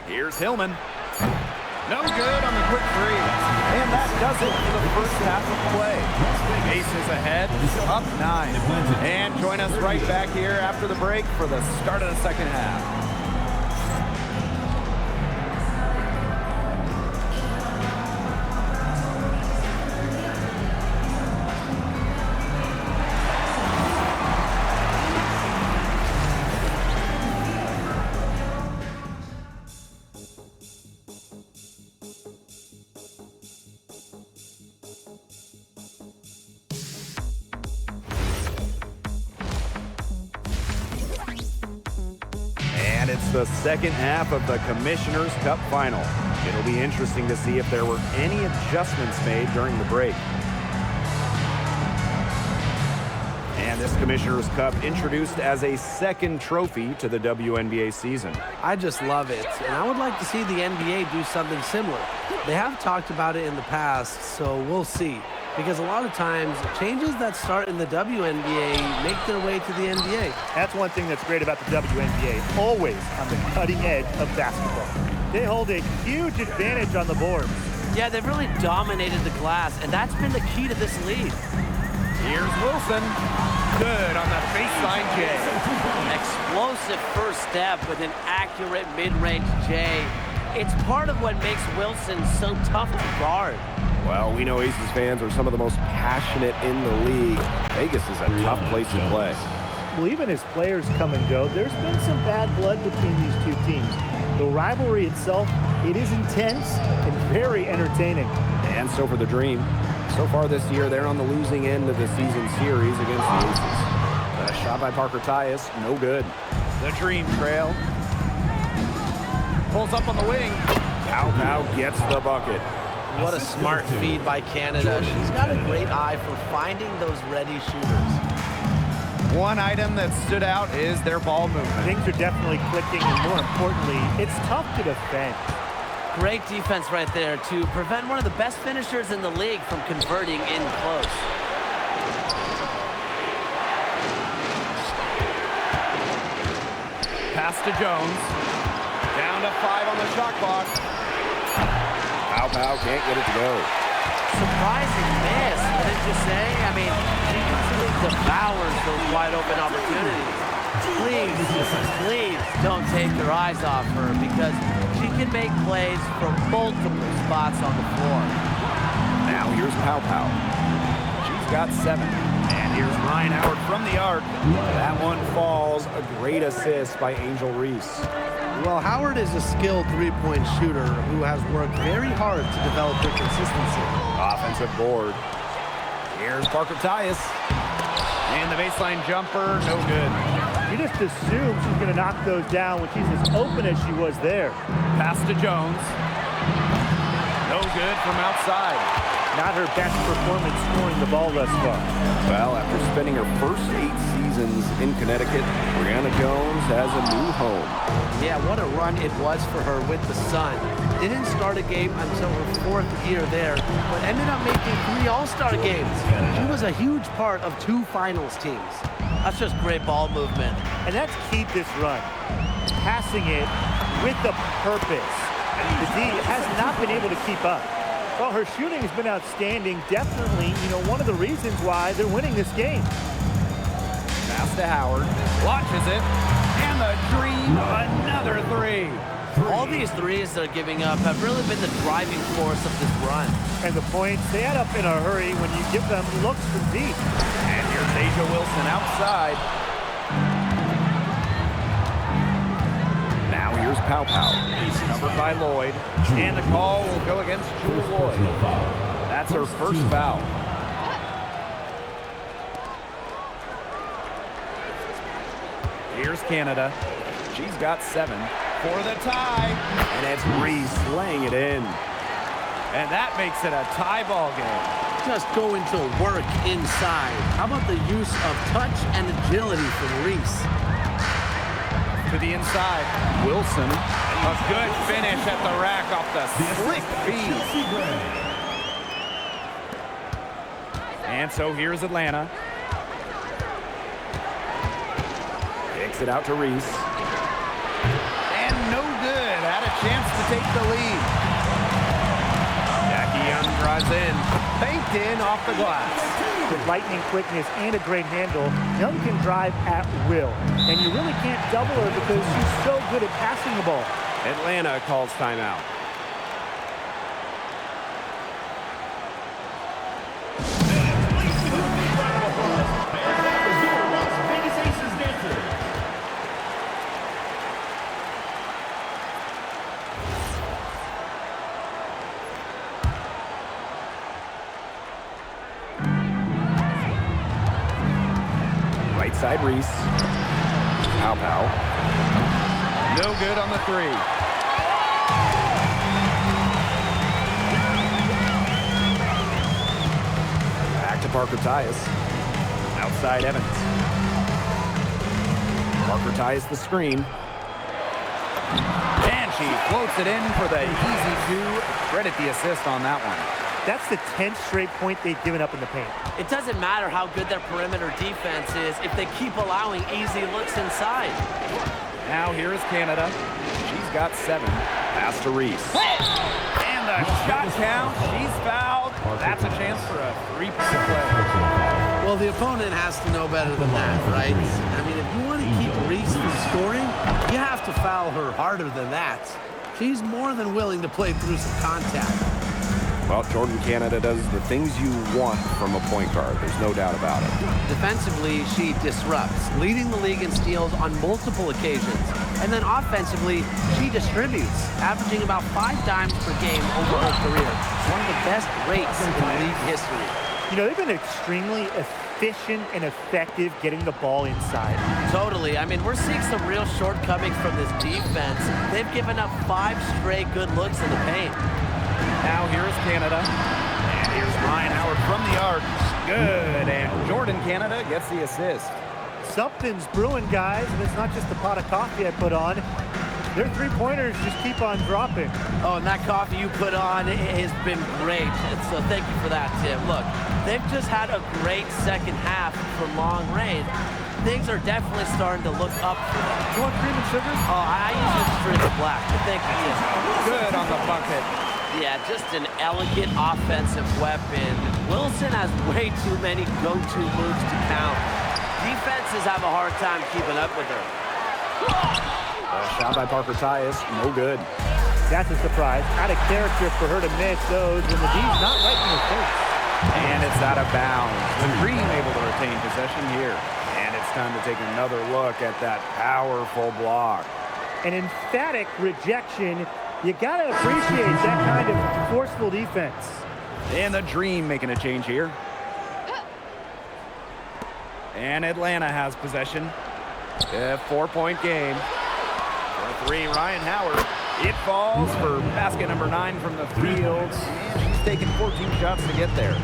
Here's Hillman. No good on the quick three. And that does it for the first half of play. Aces ahead, up 9. And join us right back here after the break for the start of the second half. It's the second half of the Commissioner's Cup Final. It'll be interesting to see if there were any adjustments made during the break. And this Commissioner's Cup introduced as a second trophy to the WNBA season. I just love it, and I would like to see the NBA do something similar. They have talked about it in the past, so we'll see. Because a lot of times, changes that start in the WNBA make their way to the NBA. That's one thing that's great about the WNBA, always on the cutting edge of basketball. They hold a huge advantage on the boards. Yeah, they've really dominated the glass, and that's been the key to this league. Here's Wilson. Good on the baseline J. Explosive first step with an accurate mid-range J. It's part of what makes Wilson so tough to guard. Well, we know Aces fans are some of the most passionate in the league. Vegas is a tough place to play. Well, even as players come and go, there's been some bad blood between these two teams. The rivalry itself, it is intense and very entertaining. And so for the Dream, so far this year, they're on the losing end of the season series against the Aces. A shot by Parker Tyus, no good. The Dream trail. Pulls up on the wing. Pow gets the bucket. What a smart feed by Canada. She's got a great eye for finding those ready shooters. One item that stood out is their ball movement. Things are definitely clicking, and more importantly, it's tough to defend. Great defense right there to prevent one of the best finishers in the league from converting in close. Pass to Jones. Down to 5 on the shot clock. Pow can't get it to go. Surprising miss, wouldn't you say? I mean, she usually devours those wide open opportunities. Please don't take your eyes off her, because she can make plays from multiple spots on the floor. Now here's Pow. She's got 7. And here's Ryan Howard from the arc. That one falls. A great assist by Angel Reese. Well, Howard is a skilled three-point shooter who has worked very hard to develop her consistency. Offensive board. Here's Parker Tyus. And the baseline jumper, no good. You just assume she's going to knock those down when she's as open as she was there. Pass to Jones. No good from outside. Not her best performance scoring the ball thus far. Well, after spending her first 8 seasons in Connecticut, Brianna Jones has a new home. Yeah, what a run it was for her with the Sun. Didn't start a game until her 4th year there, but ended up making 3 All-Star games. She was a huge part of 2 finals teams. That's just great ball movement. And that's key to this run. Passing it with a purpose. The D has not been able to keep up. Well, her shooting has been outstanding. Definitely, one of the reasons why they're winning this game. Pass to Howard. Launches it. And the Dream, another 3. All these threes they're giving up have really been the driving force of this run. And the points, they add up in a hurry when you give them looks from deep. And here's Asia Wilson outside. Now here's Pow. Covered by Lloyd. And the call will go against Jewel Lloyd. That's her first foul. Here's Canada. She's got 7 for the tie. And it's Reese laying it in. And that makes it a tie ball game. Just going to work inside. How about the use of touch and agility from Reese? To the inside, Wilson. A good finish at the rack off the slick feed. And so here's Atlanta. Kicks it out to Reese. And no good. Had a chance to take the lead. Jackie Young drives in, banked in off the glass. With lightning quickness and a great handle, Young can drive at will. And you really can't double her because she's so good at passing the ball. Atlanta calls timeout. Right side Reese. Pow. No good on the three. Back to Parker Tyus. Outside Evans. Parker Tyus the screen. And she floats it in for the easy two. Credit the assist on that one. That's the 10th straight point they've given up in the paint. It doesn't matter how good their perimeter defense is if they keep allowing easy looks inside. Now here is Canada. She's got 7. Pass to Reese. And the shot count. She's fouled. That's a chance for a 3-point play. Well, the opponent has to know better than that, right? I mean, if you want to keep Reese from scoring, you have to foul her harder than that. She's more than willing to play through some contact. Well, Jordan Canada does the things you want from a point guard. There's no doubt about it. Defensively, she disrupts, leading the league in steals on multiple occasions. And then offensively, she distributes, averaging about 5 dimes per game over her career. One of the best rates in league history. You know, they've been extremely efficient and effective getting the ball inside. Totally. I mean, we're seeing some real shortcomings from this defense. They've given up 5 straight good looks in the paint. Now here is Canada. And here's Ryan Howard from the arc. Good. And Jordan Canada gets the assist. Something's brewing, guys, and it's not just the pot of coffee I put on. Their three-pointers just keep on dropping. Oh, and that coffee you put on has been great. So thank you for that, Tim. Look, they've just had a great second half from long range. Things are definitely starting to look up for them. You want cream and sugar? Oh, I usually just drink the black, but thank you, Tim. Good on the bucket. Yeah, just an elegant offensive weapon. Wilson has way too many go-to moves to count. Defenses have a hard time keeping up with her. Shot by Parker Tyus, no good. That's a surprise. Out of character for her to miss those when the D's not right in her face. And it's out of bounds. The Green able to retain possession here. And it's time to take another look at that powerful block. An emphatic rejection. You got to appreciate that kind of forceful defense. And the Dream making a change here. And Atlanta has possession. A 4-point game. For a 3, Ryan Howard. It falls for basket number 9 from the field. And she's taken 14 shots to get there.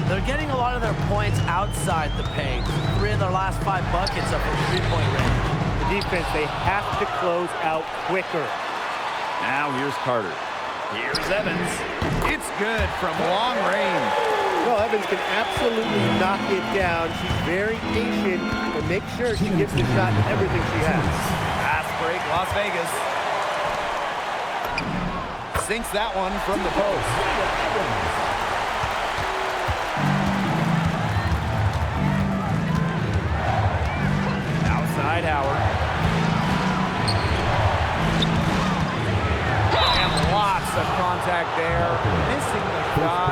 They're getting a lot of their points outside the paint. 3 of their last 5 buckets are from 3-point range. The defense, they have to close out quicker. Now here's Carter. Here's Evans. It's good from long range. Well, Evans can absolutely knock it down. She's very patient and make sure she gives the shot everything she has. Fast break, Las Vegas. Sinks that one from the post. Outside Howard. And lots of contact there. Missing the shot.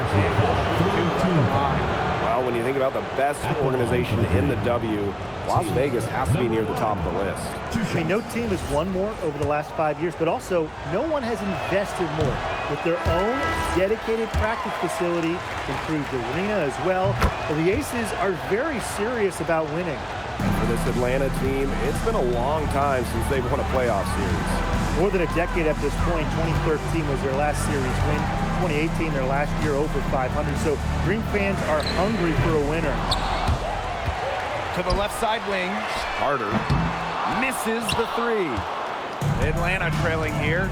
Well, when you think about the best organization in the W, Las Vegas has to be near the top of the list. I mean, no team has won more over the last 5 years, but also no one has invested more with their own dedicated practice facility, improved arena as well. Well, the Aces are very serious about winning. For this Atlanta team, it's been a long time since they've won a playoff series. More than a decade at this point. 2013 was their last series win. 2018, their last year over 500. So Green fans are hungry for a winner. To the left side wing, Carter misses the 3. Atlanta trailing here.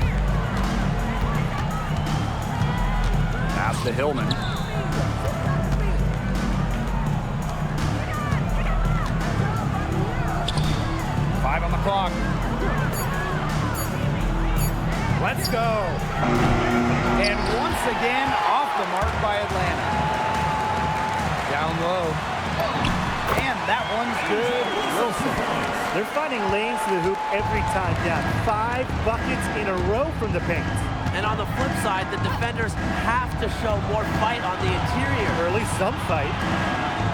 Pass to Hillman. On the clock. Let's go. And once again, off the mark by Atlanta. Down low. And that one's good. Wilson. They're finding lanes to the hoop every time down. 5 buckets in a row from the paint. And on the flip side, the defenders have to show more fight on the interior. Or at least some fight.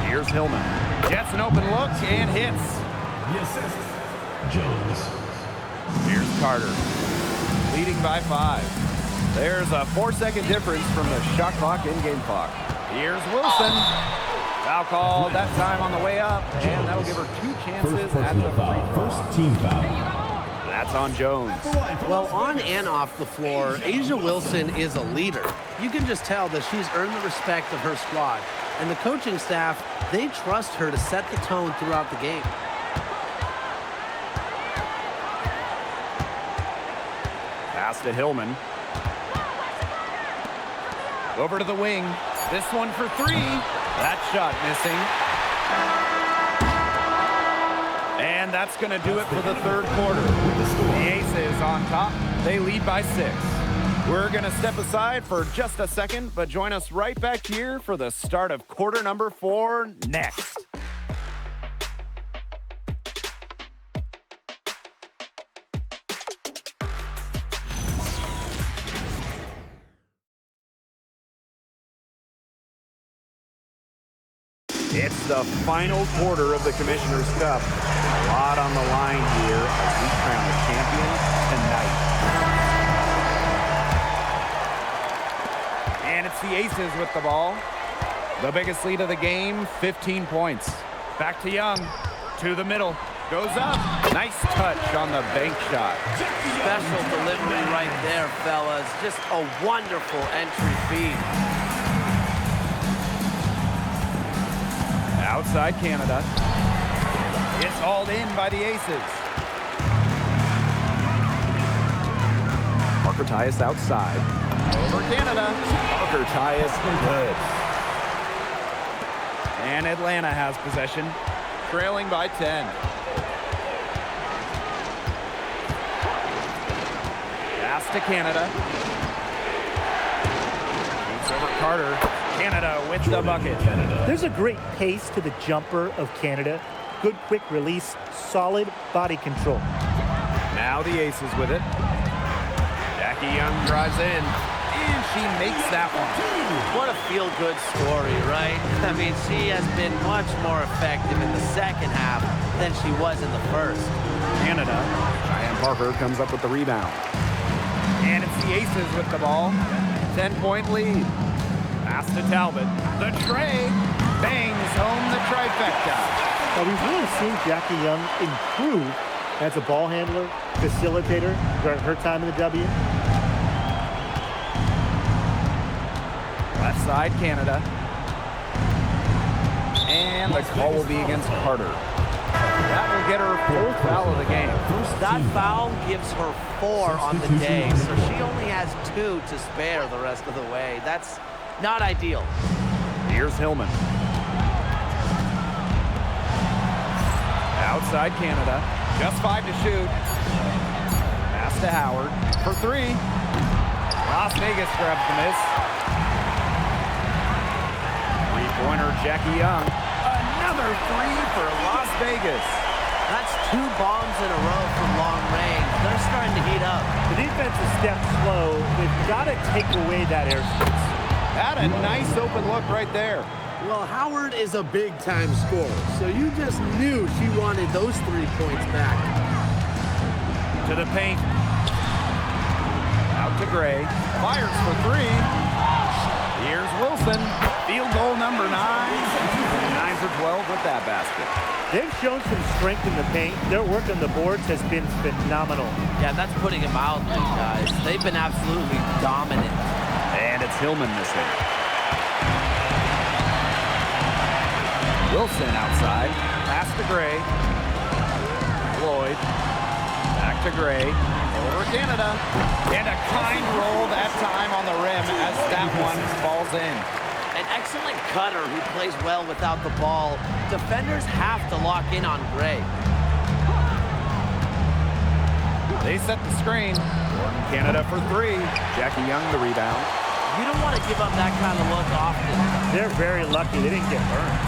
Here's Hillman. Gets an open look and hits. Jones. Here's Carter. Leading by 5. There's a 4-second difference from the shot clock and game clock. Here's Wilson. Foul call that time on the way up, and that'll give her 2 chances at the free throw. First team foul. That's on Jones. Well, on and off the floor, A'ja Wilson is a leader. You can just tell that she's earned the respect of her squad. And the coaching staff, they trust her to set the tone throughout the game. Pass to Hillman. Over to the wing. This one for 3. That shot missing. And that's going to do it for the third quarter. The Aces on top. They lead by 6. We're going to step aside for just a second, but join us right back here for the start of quarter number 4 next. It's the final quarter of the Commissioner's Cup. A lot on the line here as we crown the champion tonight. And it's the Aces with the ball. The biggest lead of the game, 15 points. Back to Young, to the middle, goes up. Nice touch on the bank shot. Special delivery right there, fellas. Just a wonderful entry feed. Outside Canada. It's hauled in by the Aces. Parker Tyus outside. Over Canada. Parker Tyus good. And Atlanta has possession, trailing by 10. Pass to Canada. Shoots over Carter. Canada with the bucket. There's a great pace to the jumper of Canada. Good quick release, solid body control. Now the Aces with it. Jackie Young drives in, and she makes that one. What a feel-good story, right? I mean, she has been much more effective in the second half than she was in the first. Canada. Cheyenne Parker comes up with the rebound. And it's the Aces with the ball. 10-point lead. Pass to Talbot. The tray bangs home the trifecta. Now, we've really seen Jackie Young improve as a ball handler, facilitator during her time in the W. Left side, Canada. And the call will be against Carter. That will get her 4th foul of the game. That foul gives her 4 on the day, so she only has 2 to spare the rest of the way. That's not ideal. Here's Hillman. Outside Canada. Just 5 to shoot. Pass to Howard for 3. Las Vegas grabs the miss. 3-pointer Jackie Young. Another 3 for Las Vegas. That's 2 bombs in a row from long range. They're starting to heat up. The defense is stepped slow. They've got to take away that airspace. Had a nice open look right there. Well, Howard is a big-time scorer, so you just knew she wanted those 3 points back. To the paint. Out to Gray. Fires for 3. Here's Wilson. Field goal number 9. 9 for 12 with that basket. They've shown some strength in the paint. Their work on the boards has been phenomenal. Yeah, that's putting it mildly, guys. They've been absolutely dominant. And it's Hillman missing. Wilson outside. Pass to Gray. Floyd. Back to Gray. Over Canada. And a kind roll that time on the rim as that one falls in. An excellent cutter who plays well without the ball. Defenders have to lock in on Gray. They set the screen. Canada for three. Jackie Young the rebound. You don't want to give up that kind of look often. They're very lucky they didn't get burned.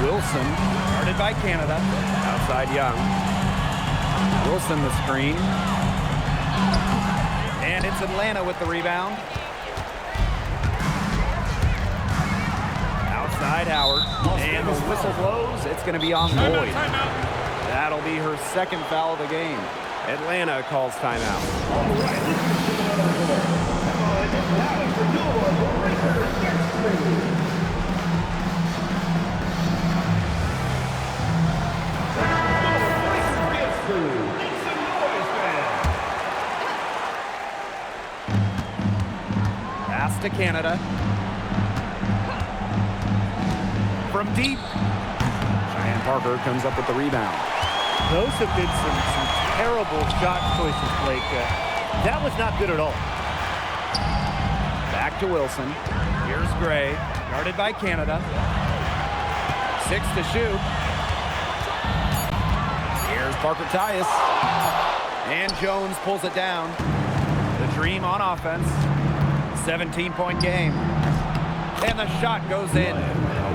Wilson, guarded by Canada. Outside Young. Wilson the screen. And it's Atlanta with the rebound. Outside Howard. And the whistle blows. It's going to be on Lloyd. That'll be her second foul of the game. Atlanta calls timeout. Pass to Canada. From deep. Cheyenne Parker comes up with the rebound. Those have been some terrible shot choices, Blake. That was not good at all. Back to Wilson. Here's Gray, guarded by Canada. 6 to shoot. Here's Parker Tyus. And Jones pulls it down. The Dream on offense. 17-point game. And the shot goes in.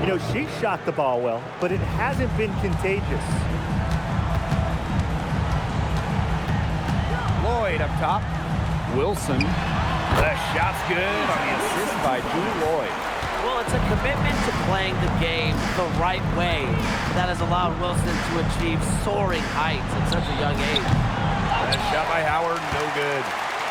You know, she shot the ball well, but it hasn't been contagious. Lloyd up top. Wilson. The shot's good on the assist by Julie Lloyd. Well, it's a commitment to playing the game the right way that has allowed Wilson to achieve soaring heights at such a young age. That shot by Howard, no good.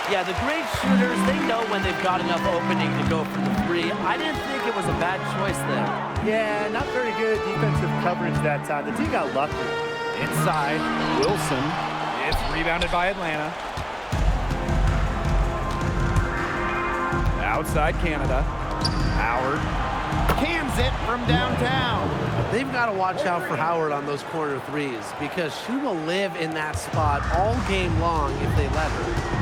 Yeah, the great shooters, they know when they've got enough opening to go for the three. I didn't think it was a bad choice there. Yeah, not very good defensive coverage that time. The team got lucky. Inside, Wilson. It's rebounded by Atlanta. Outside Canada. Howard cans it from downtown. They've got to watch out for Howard on those corner threes because she will live in that spot all game long if they let her.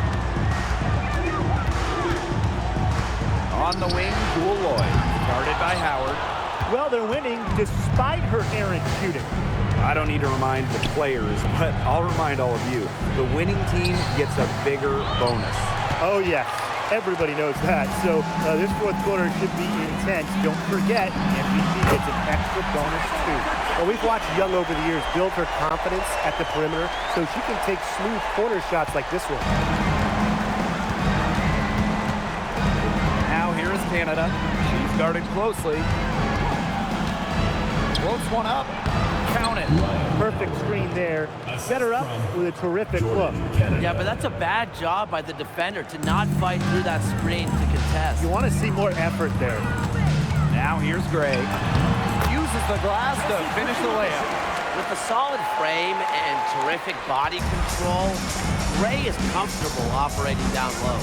On the wing, Jewel Lloyd, guarded by Howard. Well, they're winning despite her errant shooting. I don't need to remind the players, but I'll remind all of you. The winning team gets a bigger bonus. Oh, yes. Everybody knows that. So this fourth quarter should be intense. Don't forget, MVP gets an extra bonus, too. Well, we've watched Young over the years build her confidence at the perimeter so she can take smooth corner shots like this one. Now here is Canada. She's guarded closely. Floats one up. Count it. Perfect screen there. Set her up with a terrific look. Yeah, but that's a bad job by the defender to not fight through that screen to contest. You want to see more effort there. Now here's Gray. Uses the glass to finish the layup. With a solid frame and terrific body control, Gray is comfortable operating down low.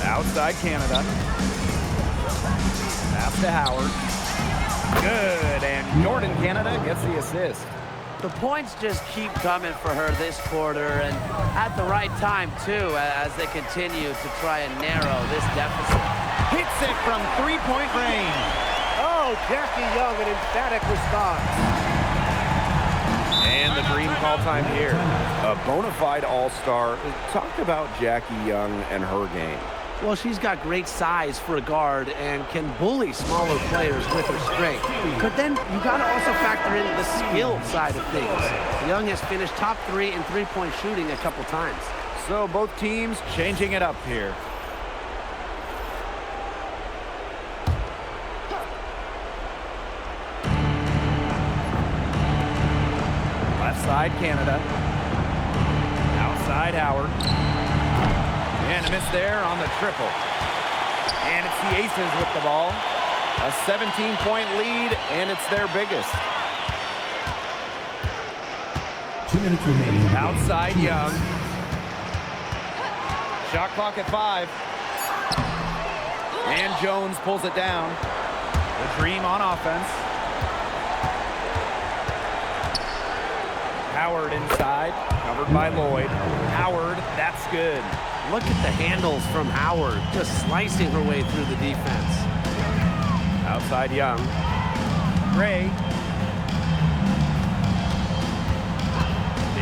Outside Canada. Pass to Howard. Good, and Jordan Canada gets the assist. The points just keep coming for her this quarter, and at the right time, too, as they continue to try and narrow this deficit. Hits it from three-point range. Oh, Jackie Young, an emphatic response. And the Dream call time here. A bona fide all-star. Talk about Jackie Young and her game. Well, she's got great size for a guard and can bully smaller players with her strength. But then you got to also factor in the skill side of things. Young has finished top 3 in three-point shooting a couple times. So both teams changing it up here. Left side, Canada. Outside, Howard. And a miss there on the triple. And it's the Aces with the ball. A 17-point lead, and it's their biggest. 2 minutes remaining. Outside Young. Shot clock at 5. And Jones pulls it down. The Dream on offense. Howard inside, covered by Lloyd. Howard, that's good. Look at the handles from Howard, just slicing her way through the defense. Outside Young. Gray.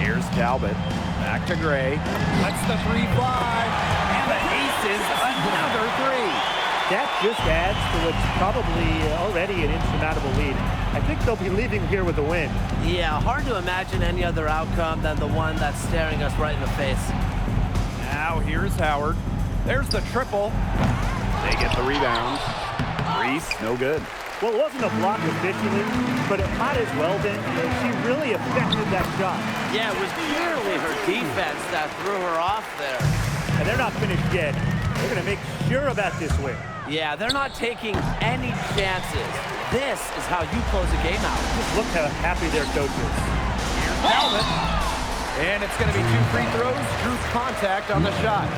Here's Talbot. Back to Gray. Lets the three fly. And the aces another three. That just adds to what's probably already an insurmountable lead. I think they'll be leaving here with a win. Yeah, hard to imagine any other outcome than the one that's staring us right in the face. Now here's Howard. There's the triple. They get the rebound. Reese, no good. Well, it wasn't a block officially, but it might as well been. She really affected that shot. Yeah, it was clearly her defense that threw her off there. And they're not finished yet. They're going to make sure about this win. Yeah, they're not taking any chances. This is how you close a game out. Just look how happy their coach is. Here's Talbot. And it's going to be 2 free throws. Drew contact on the shot.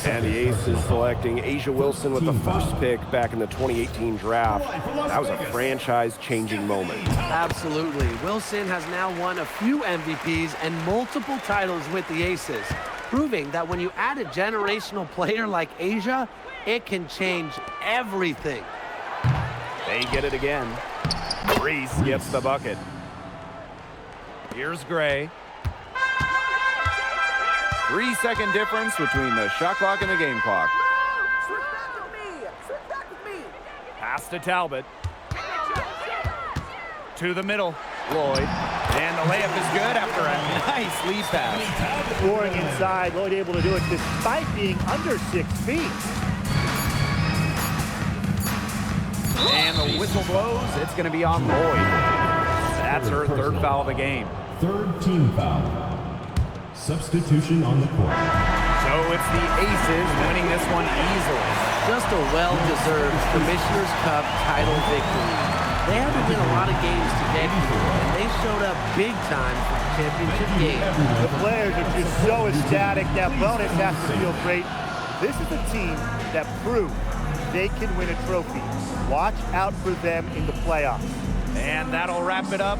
And the Aces selecting Asia Wilson with the first pick back in the 2018 draft. That was a franchise-changing moment. Absolutely. Wilson has now won a few MVPs and multiple titles with the Aces, proving that when you add a generational player like Asia, it can change everything. They get it again. Reese gets the bucket. Here's Gray. 3-second difference between the shot clock and the game clock. Switch back with me. Switch back with me. Pass to Talbot. To the middle. Lloyd. And the layup is good after a nice lead pass. Scoring inside, Lloyd able to do it despite being under 6 feet. And the whistle blows. It's going to be on Lloyd. That's her 3rd foul of the game. 3rd team foul. Substitution on the court. So it's the Aces winning this one easily. Just a well-deserved Commissioner's Cup title victory. They had to win a lot of games to get here, and they showed up big time for the championship game. The players are just so ecstatic. That bonus has to feel great. This is a team that proved they can win a trophy. Watch out for them in the playoffs. And that'll wrap it up.